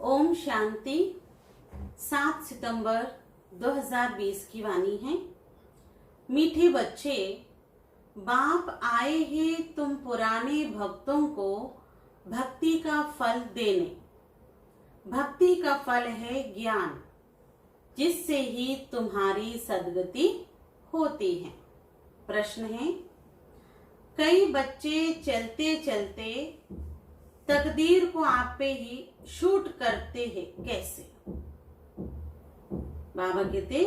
ओम शांति। 7 सितंबर 2020 की वाणी है। मीठे बच्चे, बाप आए हैं तुम पुराने भक्तों को भक्ति का फल देने। भक्ति का फल है ज्ञान, जिससे ही तुम्हारी सद्गति होती है। प्रश्न है, कई बच्चे चलते चलते तकदीर को आप पे ही शूट करते हैं, कैसे? बाबा कहते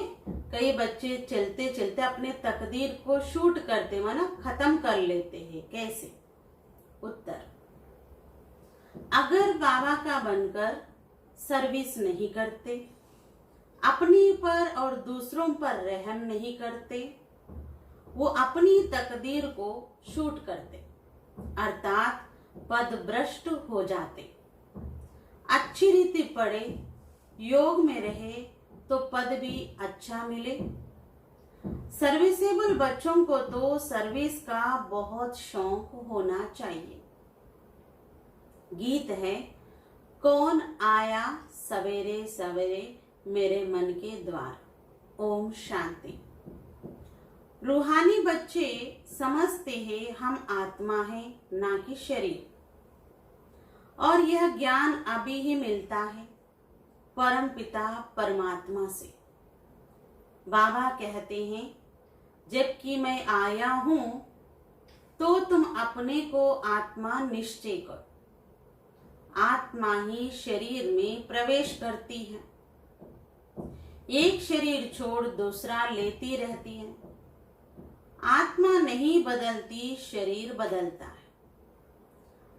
कई बच्चे चलते चलते अपने तकदीर को शूट करते, माना खत्म कर लेते हैं, कैसे? उत्तर, अगर बाबा का बनकर सर्विस नहीं करते, अपनी पर और दूसरों पर रहम नहीं करते, वो अपनी तकदीर को शूट करते, अर्थात पद भ्रष्ट हो जाते। अच्छी रीति पढ़े, योग में रहे तो पद भी अच्छा मिले। सर्विसेबल बच्चों को तो सर्विस का बहुत शौक होना चाहिए। गीत है, कौन आया सवेरे सवेरे मेरे मन के द्वार। ओम शांति। रूहानी बच्चे समझते हैं हम आत्मा है, ना कि शरीर, और यह ज्ञान अभी ही मिलता है परम पिता परमात्मा से। बाबा कहते हैं, जबकि मैं आया हूं तो तुम अपने को आत्मा निश्चय करो। आत्मा ही शरीर में प्रवेश करती है, एक शरीर छोड़ दूसरा लेती रहती है। आत्मा नहीं बदलती, शरीर बदलता है।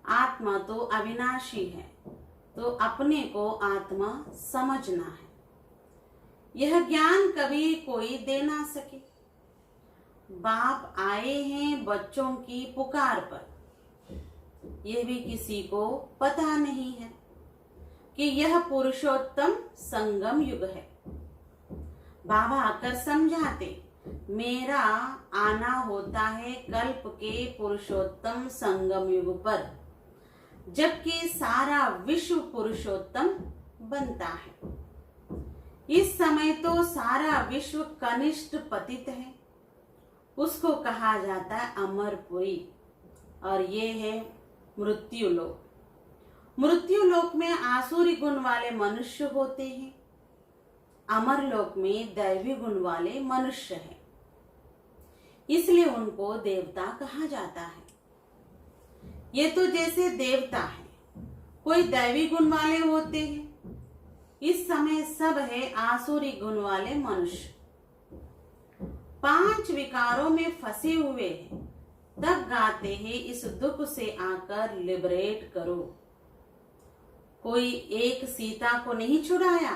आत्मा तो अविनाशी है, तो अपने को आत्मा समझना है। यह ज्ञान कभी कोई दे ना सके। बाप आए हैं बच्चों की पुकार पर, यह भी किसी को पता नहीं है कि यह पुरुषोत्तम संगम युग है। बाबा आकर समझाते, मेरा आना होता है कल्प के पुरुषोत्तम संगम युग पर, जबकि सारा विश्व पुरुषोत्तम बनता है। इस समय तो सारा विश्व कनिष्ठ पतित है, उसको कहा जाता है अमरपुरी, और ये है मृत्यु लोक। मृत्यु लोक में आसुरी गुण वाले मनुष्य होते हैं, अमर लोक में दैवी गुण वाले मनुष्य हैं, इसलिए उनको देवता कहा जाता है। ये तो जैसे देवता है, कोई दैवी गुण वाले होते हैं, इस समय सब है आसुरी गुण वाले मनुष्य। 5 विकारों में फंसे हुए हैं, तब गाते हैं इस दुख से आकर लिबरेट करो। कोई एक सीता को नहीं छुड़ाया,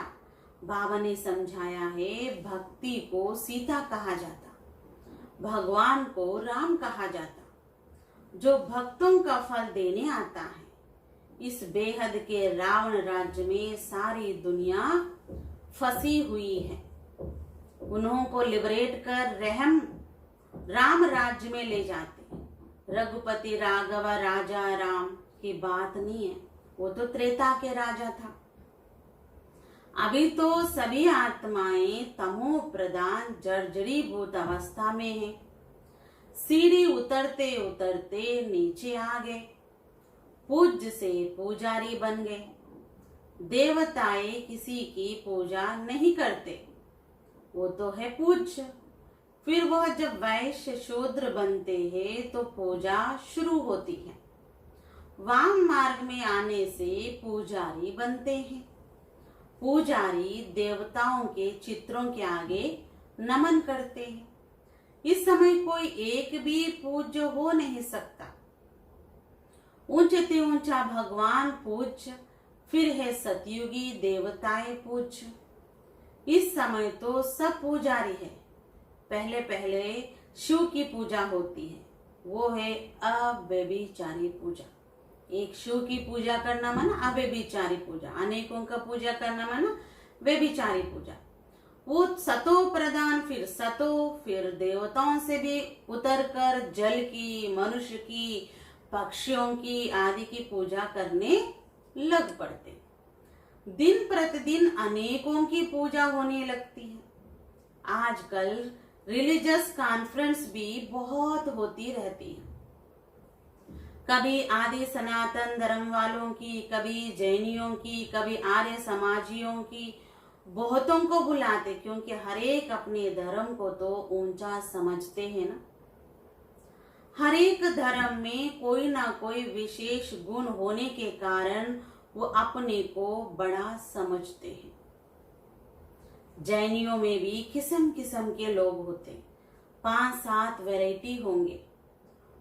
बाबा ने समझाया है भक्ति को सीता कहा जाता, भगवान को राम कहा जाता। जो भक्तों का फल देने आता है, इस बेहद के रावण राज्य में सारी दुनिया फंसी हुई है। उन्हों को लिबरेट कर रहम राम राज्य में ले जाते। रघुपति राघव राजा राम की बात नहीं है, वो तो त्रेता के राजा था। अभी तो सभी आत्माएं तमो प्रधान जर्जरीभूत अवस्था में हैं। सीढ़ी उतरते उतरते नीचे आ गए, पूज्य से पुजारी बन गए। देवताएं किसी की पूजा नहीं करते, वो तो है पूज्य। फिर वह जब वैश्य शूद्र बनते हैं तो पूजा शुरू होती है। वाम मार्ग में आने से पूजारी बनते हैं। पुजारी देवताओं के चित्रों के आगे नमन करते हैं। इस समय कोई एक भी पूज्य हो नहीं सकता। ऊंचे से ऊंचा भगवान पूज्य, फिर है सतयुगी देवताएं पूज्य। इस समय तो सब पुजारी है। पहले पहले शिव की पूजा होती है, वो है अव्यभिचारी पूजा। एक शिव की पूजा करना माना अव्यभिचारी पूजा, अनेकों का पूजा करना माना व्यभिचारी पूजा। वो सतो प्रधान, फिर सतो, फिर देवताओं से भी उतरकर जल की, मनुष्य की, पक्षियों की आदि की पूजा करने लग पड़ते। दिन प्रतिदिन अनेकों की पूजा होने लगती है। आजकल रिलीजियस कॉन्फ्रेंस भी बहुत होती रहती है। कभी आदि सनातन धर्म वालों की, कभी जैनियों की, कभी आर्य समाजियों की, बहुतों को बुलाते, क्योंकि हर एक अपने धर्म को तो ऊंचा समझते हैं ना। हर एक धर्म में कोई ना कोई विशेष गुण होने के कारण वो अपने को बड़ा समझते हैं। जैनियों में भी किस्म किस्म के लोग होते, 5-7 वैरायटी होंगे।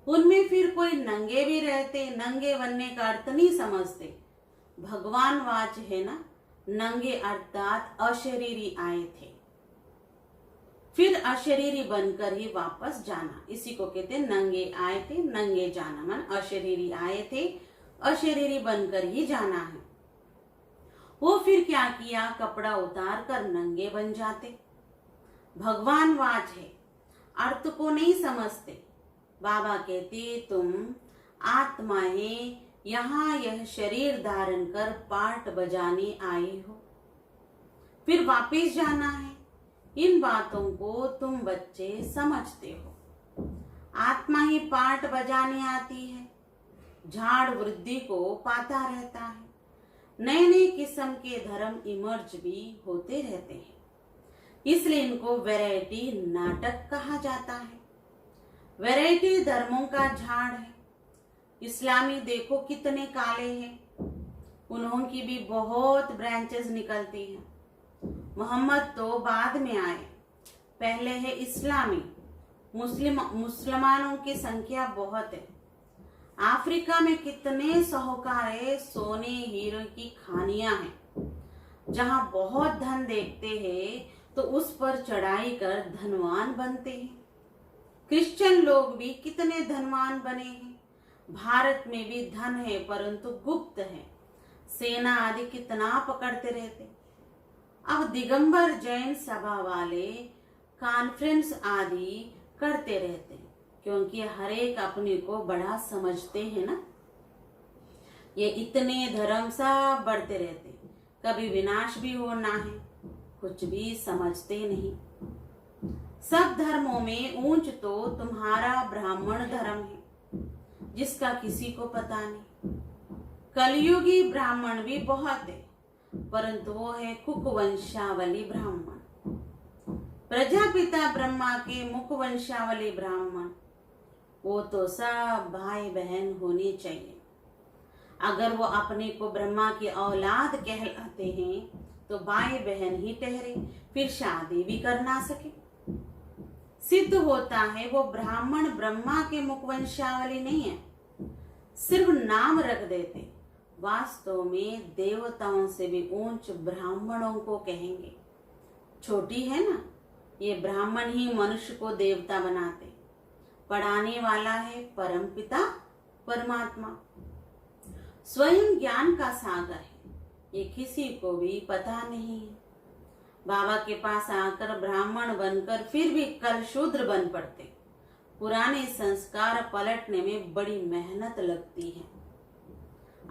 उनमें फिर कोई नंगे भी रहते, नंगे बनने का अर्थ नहीं समझते। भगवान वाच है ना, नंगे अर्थात अशरीरी आए थे, फिर अशरीरी बनकर ही वापस जाना, इसी को कहते हैं नंगे आए थे नंगे जाना। मन अशरीरी आए थे, अशरीरी बनकर ही जाना है। वो फिर क्या किया, कपड़ा उतार कर नंगे बन जाते। भगवान वाच है, अर्थ को नहीं समझते। बाबा कहते तुम आत्मा है, यहाँ यह शरीर धारण कर पाठ बजाने आई हो, फिर वापस जाना है। इन बातों को तुम बच्चे समझते हो। आत्मा ही पाठ बजाने आती है, झाड़ वृद्धि को पाता रहता है। नए नए किस्म के धर्म इमर्ज भी होते रहते हैं, इसलिए इनको वैरायटी नाटक कहा जाता है। वैरायटी धर्मों का झाड़ है। इस्लामी देखो कितने काले हैं, उन्हों की भी बहुत ब्रांचेस निकलती हैं। मोहम्मद तो बाद में आए, पहले है इस्लामी। मुसलमानों की संख्या बहुत है। अफ्रीका में कितने साहूकार है, सोने हीरे की खानियां हैं। जहां बहुत धन देखते हैं तो उस पर चढ़ाई कर धनवान बनते हैं। क्रिश्चियन लोग भी कितने धनवान बने हैं। भारत में भी धन है परंतु गुप्त है, सेना आदि कितना पकड़ते रहते। अब दिगंबर जैन सभा वाले कॉन्फ्रेंस आदि करते रहते, क्योंकि हर एक अपने को बड़ा समझते हैं ना। ये इतने धर्म सब बढ़ते रहते, कभी विनाश भी होना है, कुछ भी समझते नहीं। सब धर्मों में ऊंच तो तुम्हारा ब्राह्मण धर्म है, जिसका किसी को पता नहीं। कलयुगी ब्राह्मण भी बहुत है, परंतु वो है कुकवंशावली ब्राह्मण। प्रजापिता ब्रह्मा के मुखवंशावली ब्राह्मण, वो तो सब भाई बहन होने चाहिए। अगर वो अपने को ब्रह्मा की औलाद कहलाते हैं तो भाई बहन ही ठहरे, फिर शादी भी कर ना सके। सिद्ध होता है वो ब्राह्मण ब्रह्मा के मुखवंशावली नहीं है, सिर्फ नाम रख देते। वास्तव में देवताओं से भी ऊंच ब्राह्मणों को कहेंगे। छोटी है ना, ये ब्राह्मण ही मनुष्य को देवता बनाते। पढ़ाने वाला है परमपिता परमात्मा, स्वयं ज्ञान का सागर है, ये किसी को भी पता नहीं है। बाबा के पास आकर ब्राह्मण बनकर फिर भी कल शूद्र बन पड़ते। पुराने संस्कार पलटने में बड़ी मेहनत लगती है।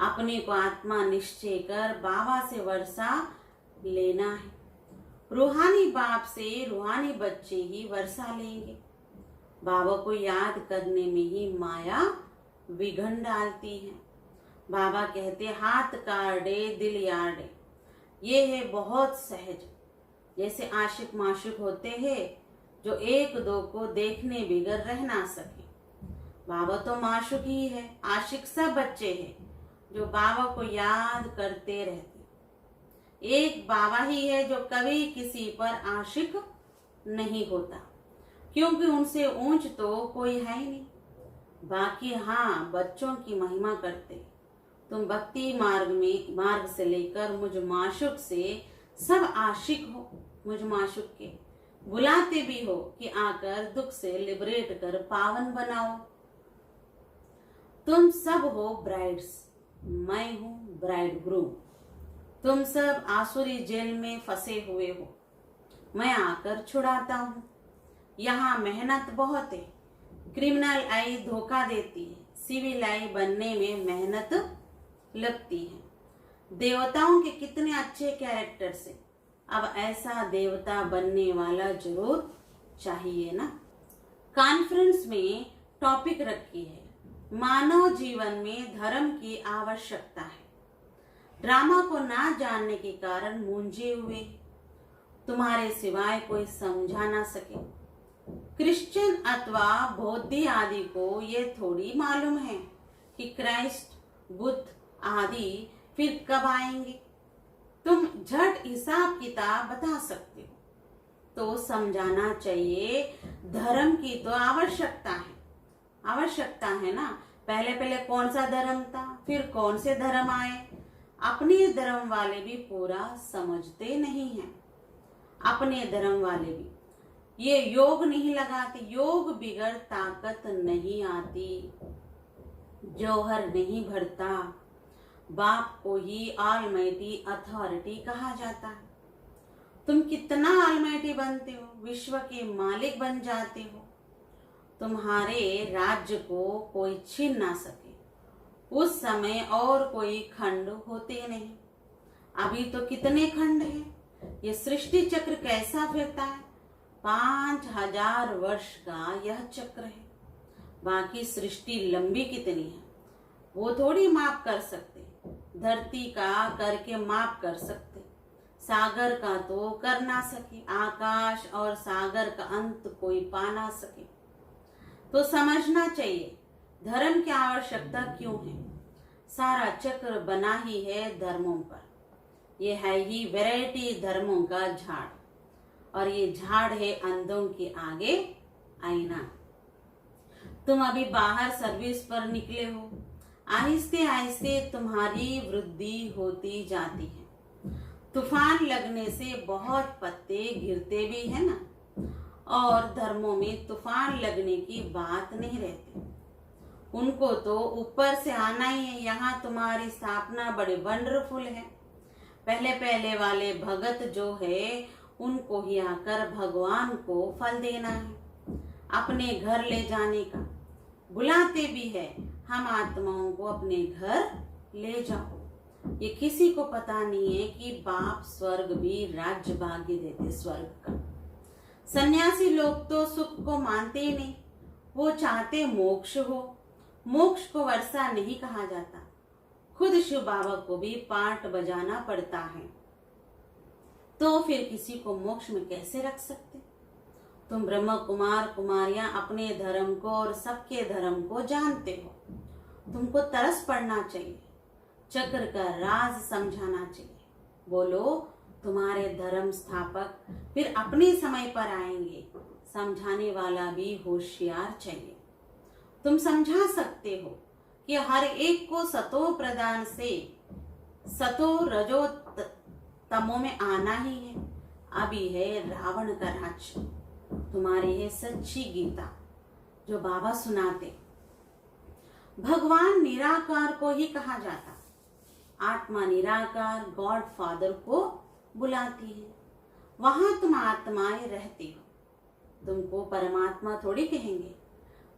अपने को आत्मा निश्चय कर बाबा से वर्षा लेना है। रूहानी बाप से रूहानी बच्चे ही वर्षा लेंगे। बाबा को याद करने में ही माया विघन डालती है। बाबा कहते हाथ काटे दिल याडे, ये है बहुत सहज। जैसे आशिक माशुक होते हैं जो एक दो को देखने बिगर रह ना सके। बाबा तो माशुक ही है, आशिक सब बच्चे हैं जो बाबा को याद करते रहते। एक बाबा ही है जो कभी किसी पर आशिक नहीं होता, क्योंकि उनसे ऊंच तो कोई है ही नहीं। बाकी हाँ, बच्चों की महिमा करते। तुम भक्ति मार्ग से लेकर मुझ माशुक से सब आशिक हो। मुझ माशुक के बुलाते भी हो कि आकर दुख से लिबरेट कर पावन बनाओ। तुम सब हो ब्राइड्स, मैं हूं ब्राइड ग्रूम। तुम सब आसुरी जेल में फंसे हुए हो, मैं आकर छुड़ाता हूं। यहाँ मेहनत बहुत है। क्रिमिनल आई धोखा देती है, सिविल आई बनने में मेहनत लगती है। देवताओं के कितने अच्छे कैरेक्टर से। अब ऐसा देवता बनने वाला जरूर चाहिए ना। कॉन्फ्रेंस में टॉपिक रखी है, मानव जीवन में धर्म की आवश्यकता है। ड्रामा को ना जानने के कारण मूंझे हुए, तुम्हारे सिवाय कोई समझा ना सके। क्रिश्चियन अथवा बौद्ध आदि को ये थोड़ी मालूम है कि क्राइस्ट, बुद्ध आदि फिर कब आएंगे। तुम झट हिसाब किताब बता सकते हो, तो समझाना चाहिए धर्म की तो आवश्यकता है ना। पहले पहले कौन सा धर्म था, फिर कौन से धर्म आए। अपने धर्म वाले भी पूरा समझते नहीं हैं। अपने धर्म वाले भी ये योग नहीं लगाते। योग बिगड़ ताकत नहीं आती, जौहर नहीं भरता। बाप को ही ऑलमाइटी अथॉरिटी कहा जाता है। तुम कितना ऑलमाइटी बनते हो, विश्व के मालिक बन जाते हो। तुम्हारे राज्य को कोई छीन ना सके। उस समय और कोई खंड होते नहीं। अभी तो कितने खंड हैं। ये सृष्टि चक्र कैसा फिरता है। 5000 वर्ष का यह चक्र है। बाकी सृष्टि लंबी कितनी है वो थोड़ी माप कर सकते। धरती का करके माप कर सकते, सागर का तो कर ना सके। आकाश और सागर का अंत कोई पा ना सके। तो समझना चाहिए धर्म की आवश्यकता क्यों है। सारा चक्र बना ही है धर्मों पर। ये है ही वैरायटी धर्मों का झाड़, और ये झाड़ है अंधों के आगे आईना। तुम अभी बाहर सर्विस पर निकले हो। आहिस्ते आहिस्ते तुम्हारी वृद्धि होती जाती है। तूफान लगने से बहुत पत्ते गिरते भी है ना। और धर्मों में तूफान लगने की बात नहीं रहती। उनको तो ऊपर से आना ही है। यहाँ तुम्हारी स्थापना बड़े वंडरफुल है। पहले पहले वाले भगत जो है उनको ही आकर भगवान को फल देना है, अपने घर ले जाने का। बुलाते भी है, हम आत्माओं को अपने घर ले जाओ। ये किसी को पता नहीं है कि बाप स्वर्ग भी राज्य भाग्य देते स्वर्ग का। सन्यासी लोग तो सुख को मानते ही नहीं, वो चाहते मोक्ष हो। मोक्ष को वर्षा नहीं कहा जाता। खुद शिव बाबा को भी पार्ट बजाना पड़ता है, तो फिर किसी को मोक्ष में कैसे रख सकते। तुम ब्रह्म कुमार कुमारियां अपने धर्म को और सबके धर्म को जानते हो। तुमको तरस पड़ना चाहिए, चक्र का राज समझाना चाहिए। बोलो तुम्हारे धर्म स्थापक फिर अपने समय पर आएंगे। समझाने वाला भी होशियार चाहिए। तुम समझा सकते हो कि हर एक को सतो प्रदान से सतो रजो तमो में आना ही है। अभी है रावण का राज्य। तुम्हारी है सच्ची गीता जो बाबा सुनाते। भगवान निराकार को ही कहा जाता। आत्मा निराकार गॉड फादर को बुलाती है। वहां तुम आत्माएं रहती हो। तुमको परमात्मा थोड़ी कहेंगे।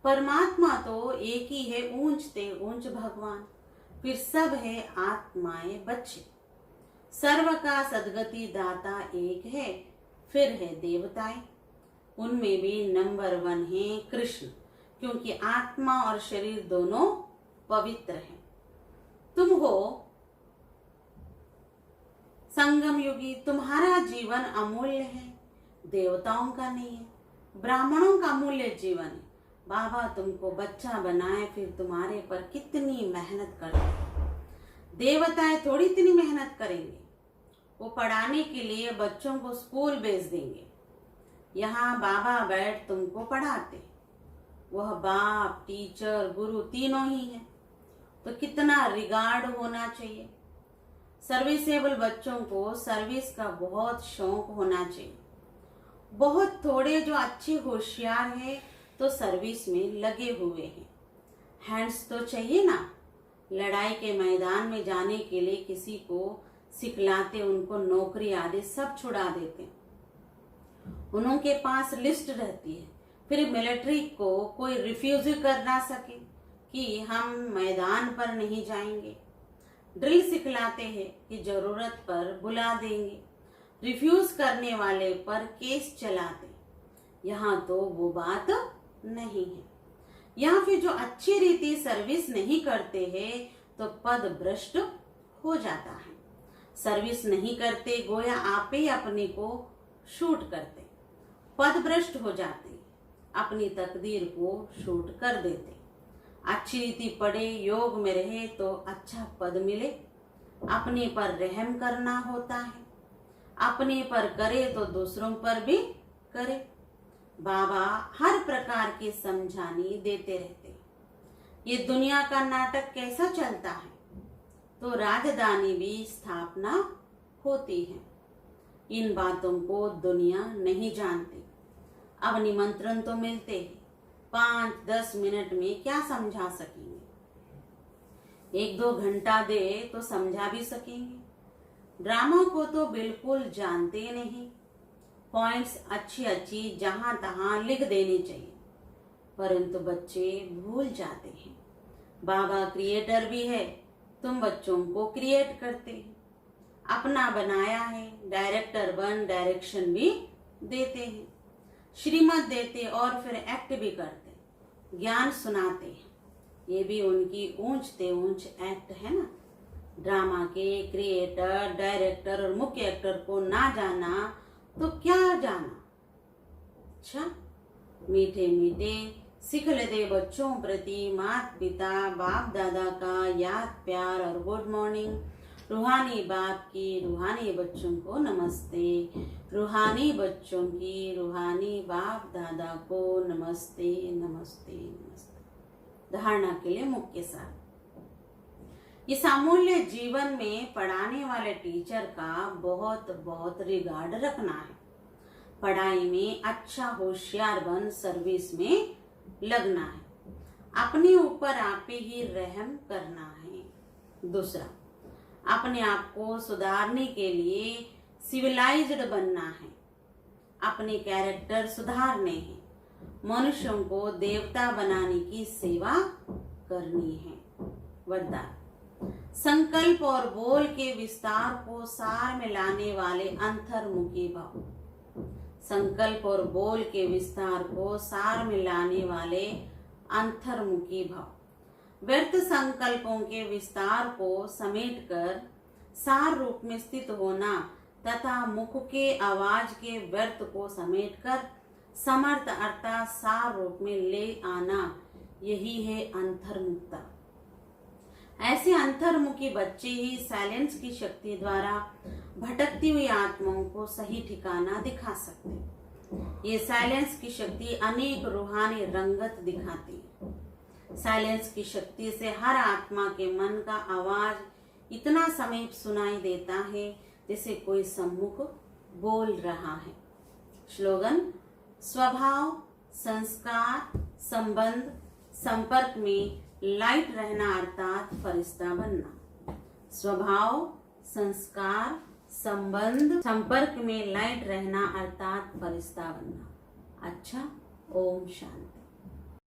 परमात्मा तो एक ही है, ऊंचते ऊंच भगवान। फिर सब है आत्माएं बच्चे। सर्व का सदगति दाता एक है। फिर है देवताएं, उनमें भी नंबर 1 है कृष्ण, क्योंकि आत्मा और शरीर दोनों पवित्र हैं। तुम हो संगम युगी। तुम्हारा जीवन अमूल्य है, देवताओं का नहीं है। ब्राह्मणों का अमूल्य जीवन है। बाबा तुमको बच्चा बनाए, फिर तुम्हारे पर कितनी मेहनत करते। देवताएं थोड़ी इतनी मेहनत करेंगे। वो पढ़ाने के लिए बच्चों को स्कूल भेज देंगे। यहाँ बाबा बैठ तुमको पढ़ाते। वह बाप, टीचर, गुरु तीनों ही है। तो कितना रिगार्ड होना चाहिए। सर्विसेबल बच्चों को सर्विस का बहुत शौक होना चाहिए। बहुत थोड़े जो अच्छे होशियार हैं तो सर्विस में लगे हुए हैं। हैंड्स तो चाहिए ना। लड़ाई के मैदान में जाने के लिए किसी को सिखलाते, उनको नौकरी आदि सब छुड़ा देते। उनके पास लिस्ट रहती है। फिर मिलिट्री को कोई रिफ्यूज कर ना सके कि हम मैदान पर नहीं जाएंगे। ड्रिल सिखलाते हैं कि जरूरत पर बुला देंगे, रिफ्यूज करने वाले पर केस चलाते। यहाँ तो वो बात नहीं है। यहाँ फिर जो अच्छी रीति सर्विस नहीं करते हैं तो पद भ्रष्ट हो जाता है। सर्विस नहीं करते गोया आप ही अपने को शूट करते, पद भ्रष्ट हो जाते, अपनी तकदीर को शूट कर देते। अच्छी रीति पढ़े, योग में रहे तो अच्छा पद मिले। अपने पर रहम करना होता है, अपने पर करे तो दूसरों पर भी करे। बाबा हर प्रकार की समझानी देते रहते। ये दुनिया का नाटक कैसा चलता है तो राजधानी भी स्थापना होती है। इन बातों को दुनिया नहीं जानती। अब निमंत्रण तो मिलते हैं, 5-10 मिनट में क्या समझा सकेंगे? 1-2 घंटा दे तो समझा भी सकेंगे। ड्रामा को तो बिल्कुल जानते नहीं। पॉइंट्स अच्छी जहां तहां लिख देनी चाहिए, परंतु बच्चे भूल जाते हैं। बाबा क्रिएटर भी है, तुम बच्चों को क्रिएट करते हैं। अपना बनाया है, डायरेक्टर बन डायरेक्शन भी देते हैं, श्रीमत देते और फिर एक्ट भी करते, ज्ञान सुनाते हैं। ये भी उनकी ऊंचते ऊंच एक्ट है ना। ड्रामा के क्रिएटर, डायरेक्टर और मुख्य एक्टर को ना जाना तो क्या जाना। अच्छा, मीठे मीठे सिखल दे बच्चों प्रति माता पिता बाप दादा का याद प्यार और गुड मॉर्निंग। रूहानी बाप की रूहानी बच्चों को नमस्ते, रूहानी बच्चों की रूहानी बाप दादा को नमस्ते नमस्ते नमस्ते। धारणा के लिए मुख्य सार। इस अमूल्य जीवन में पढ़ाने वाले टीचर का बहुत बहुत रिगार्ड रखना है। पढ़ाई में अच्छा होशियार बन सर्विस में लगना है। अपने ऊपर आप ही रहम करना है। दूसरा, अपने आप को सुधारने के लिए सिविलाइज्ड बनना है। अपने कैरेक्टर सुधारने हैं। मनुष्यों को देवता बनाने की सेवा करनी है। वरदान, संकल्प और बोल के विस्तार को सार में लाने वाले अंतर्मुखी भाव। संकल्प और बोल के विस्तार को सार में लाने वाले अंतर्मुखी भाव। व्यर्थ संकल्पों के विस्तार को समेटकर सार रूप में स्थित होना तथा मुख के आवाज के व्यर्थ को समेटकर समर्थ अर्थात सार रूप में ले आना, यही है अंतर्मुखता। ऐसे अंतर्मुखी बच्चे ही साइलेंस की शक्ति द्वारा भटकती हुई आत्माओं को सही ठिकाना दिखा सकते। ये साइलेंस की शक्ति अनेक रूहानी रंगत दिखाती है। साइलेंस की शक्ति से हर आत्मा के मन का आवाज इतना समीप सुनाई देता है जैसे कोई सम्मुख बोल रहा है। स्लोगन, स्वभाव, संस्कार, संबंध, संपर्क में लाइट रहना अर्थात फरिश्ता बनना। स्वभाव, संस्कार, संबंध, संपर्क में लाइट रहना अर्थात फरिश्ता बनना। अच्छा, ओम शांति।